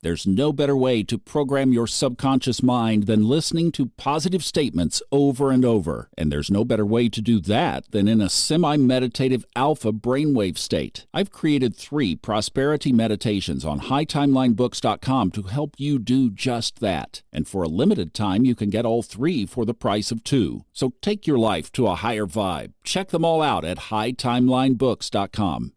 There's no better way to program your subconscious mind than listening to positive statements over and over. And there's no better way to do that than in a semi-meditative alpha brainwave state. I've created 3 prosperity meditations on hightimelinebooks.com to help you do just that. And for a limited time, you can get all 3 for the price of 2. So take your life to a higher vibe. Check them all out at hightimelinebooks.com.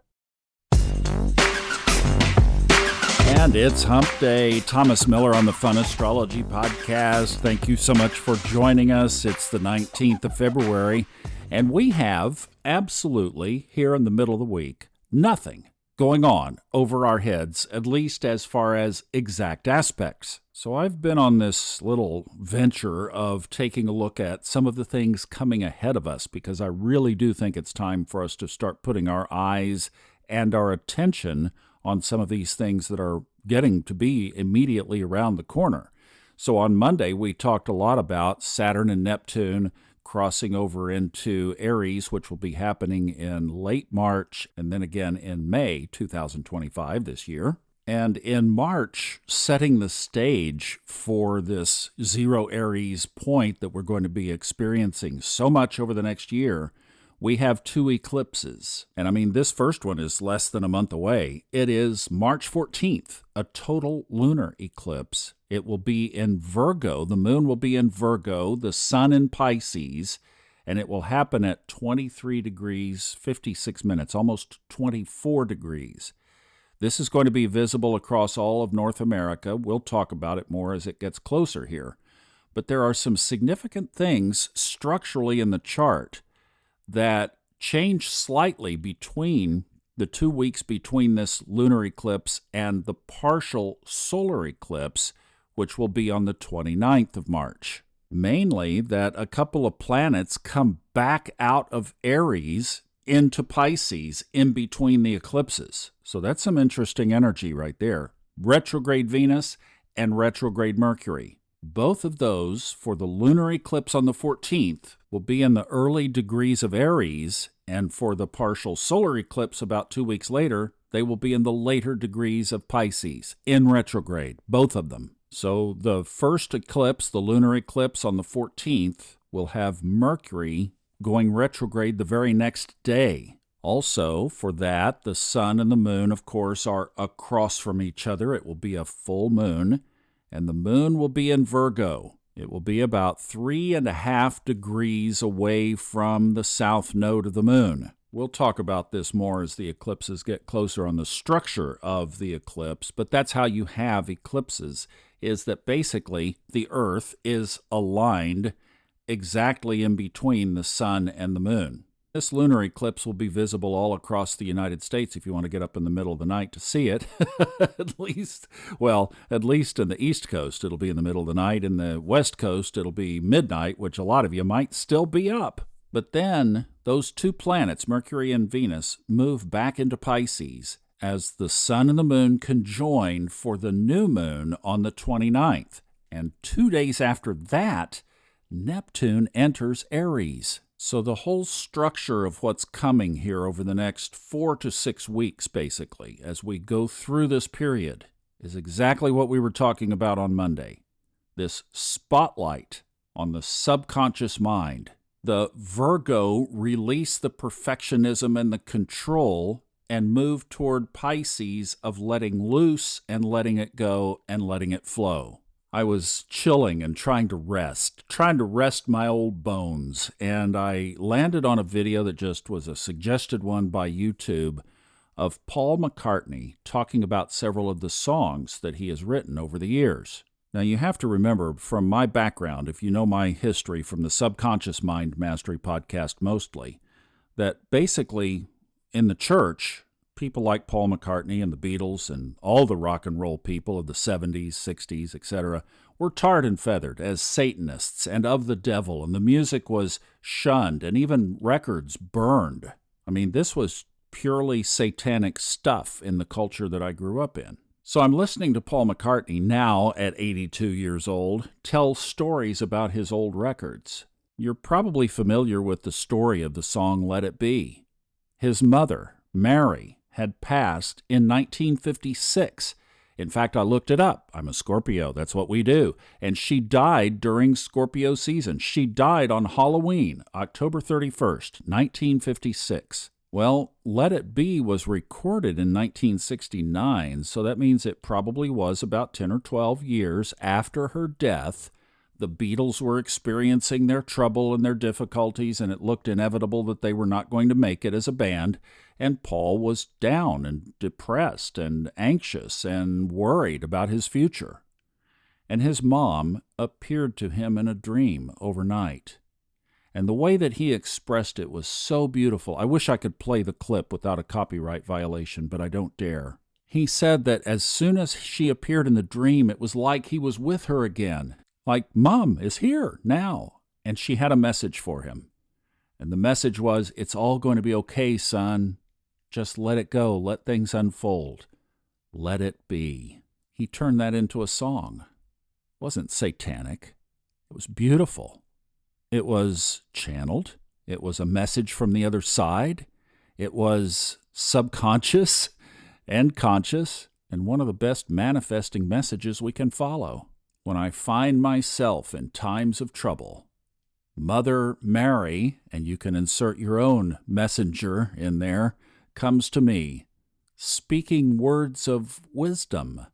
And it's Hump Day. Thomas Miller on the Fun Astrology Podcast. Thank you so much for joining us. It's the 19th of February, and we have absolutely, here in the middle of the week, nothing going on over our heads, at least as far as exact aspects. So I've been on this little venture of taking a look at some of the things coming ahead of us, because I really do think it's time for us to start putting our eyes and our attention on some of these things that are getting to be immediately around the corner. So on Monday, we talked a lot about Saturn and Neptune crossing over into Aries, which will be happening in late March and then again in May 2025 this year. And in March, setting the stage for this zero Aries point that we're going to be experiencing so much over the next year, we have 2 eclipses. And I mean, this first one is less than a month away. It is March 14th, a total lunar eclipse. It will be in Virgo. The moon will be in Virgo, the sun in Pisces, and it will happen at 23 degrees, 56 minutes, almost 24 degrees. This is going to be visible across all of North America. We'll talk about it more as it gets closer here. But there are some significant things structurally in the chart that change slightly between the 2 weeks between this lunar eclipse and the partial solar eclipse, which will be on the 29th of March. Mainly that a couple of planets come back out of Aries into Pisces in between the eclipses. So that's some interesting energy right there. Retrograde Venus and retrograde Mercury. Both of those, for the lunar eclipse on the 14th, will be in the early degrees of Aries, and for the partial solar eclipse about 2 weeks later, they will be in the later degrees of Pisces, in retrograde, both of them. So the first eclipse, the lunar eclipse on the 14th, will have Mercury going retrograde the very next day. Also, for that, the sun and the moon, of course, are across from each other. It will be a full moon. And the moon will be in Virgo. It will be about 3.5 degrees away from the south node of the moon. We'll talk about this more as the eclipses get closer on the structure of the eclipse, but that's how you have eclipses, is that basically the Earth is aligned exactly in between the sun and the moon. This lunar eclipse will be visible all across the United States if you want to get up in the middle of the night to see it. At least in the East Coast, it'll be in the middle of the night. In the West Coast, it'll be midnight, which a lot of you might still be up. But then those 2 planets, Mercury and Venus, move back into Pisces as the sun and the moon conjoin for the new moon on the 29th. And 2 days after that, Neptune enters Aries. So the whole structure of what's coming here over the next 4 to 6 weeks, basically, as we go through this period, is exactly what we were talking about on Monday. This spotlight on the subconscious mind. The Virgo release the perfectionism and the control and move toward Pisces of letting loose and letting it go and letting it flow. I was chilling and trying to rest my old bones, and I landed on a video that just was a suggested one by YouTube of Paul McCartney talking about several of the songs that he has written over the years. Now, you have to remember, from my background, if you know my history from the Subconscious Mind Mastery podcast mostly, that basically in the church, people like Paul McCartney and the Beatles and all the rock and roll people of the 70s, 60s, etc., were tarred and feathered as Satanists and of the devil, and the music was shunned and even records burned. I mean, this was purely satanic stuff in the culture that I grew up in. So I'm listening to Paul McCartney, now at 82 years old, tell stories about his old records. You're probably familiar with the story of the song Let It Be. His mother, Mary, had passed in 1956 In fact, I looked it up. I'm a Scorpio. That's what we do. And she died during Scorpio season. She died on Halloween, October 31st, 1956. Well, Let It Be was recorded in 1969, so that means it probably was about 10 or 12 years after her death. The Beatles were experiencing their trouble and their difficulties, and it looked inevitable that they were not going to make it as a band. And Paul was down and depressed and anxious and worried about his future. And his mom appeared to him in a dream overnight. And the way that he expressed it was so beautiful. I wish I could play the clip without a copyright violation, but I don't dare. He said that as soon as she appeared in the dream, it was like he was with her again. Like, Mom is here now. And she had a message for him. And the message was, it's all going to be okay, son. Just let it go. Let things unfold. Let it be. He turned that into a song. It wasn't satanic. It was beautiful. It was channeled. It was a message from the other side. It was subconscious and conscious, and one of the best manifesting messages we can follow. When I find myself in times of trouble, Mother Mary, and you can insert your own messenger in there, comes to me, speaking words of wisdom.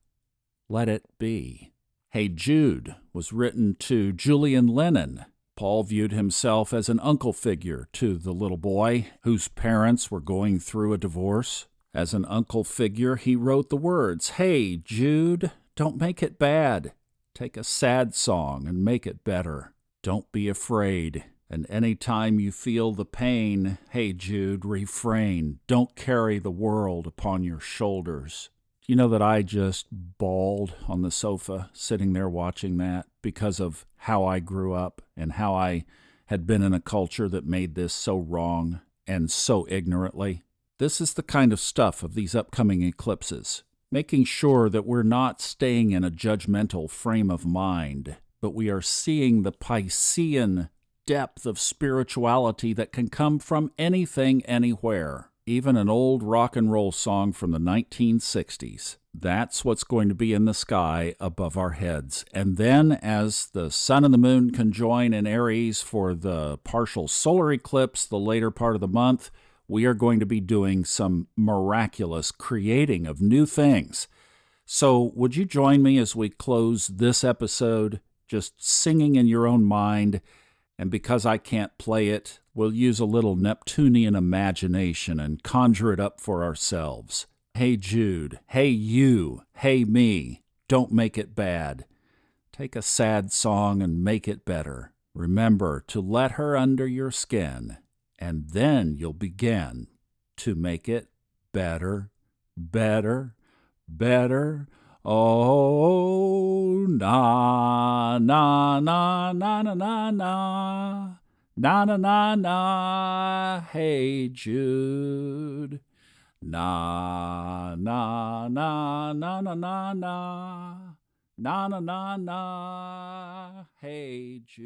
Let it be. Hey Jude was written to Julian Lennon. Paul viewed himself as an uncle figure to the little boy whose parents were going through a divorce. As an uncle figure, he wrote the words, Hey Jude, don't make it bad. Take a sad song and make it better. Don't be afraid. And any time you feel the pain, hey Jude, refrain. Don't carry the world upon your shoulders. You know that I just bawled on the sofa sitting there watching that because of how I grew up and how I had been in a culture that made this so wrong and so ignorantly. This is the kind of stuff of these upcoming eclipses. Making sure that we're not staying in a judgmental frame of mind, but we are seeing the Piscean depth of spirituality that can come from anything, anywhere. Even an old rock and roll song from the 1960s. That's what's going to be in the sky above our heads. And then as the sun and the moon conjoin in Aries for the partial solar eclipse, the later part of the month, we are going to be doing some miraculous creating of new things. So would you join me as we close this episode, just singing in your own mind? And because I can't play it, we'll use a little Neptunian imagination and conjure it up for ourselves. Hey Jude, hey you, hey me, don't make it bad. Take a sad song and make it better. Remember to let her under your skin, and then you'll begin to make it better, better, better. Oh, na, na, na, na, na, na, na, na, na, na, na, hey Jude. Na, na, na, na, na, na, na, na, na, na, na, hey Jude.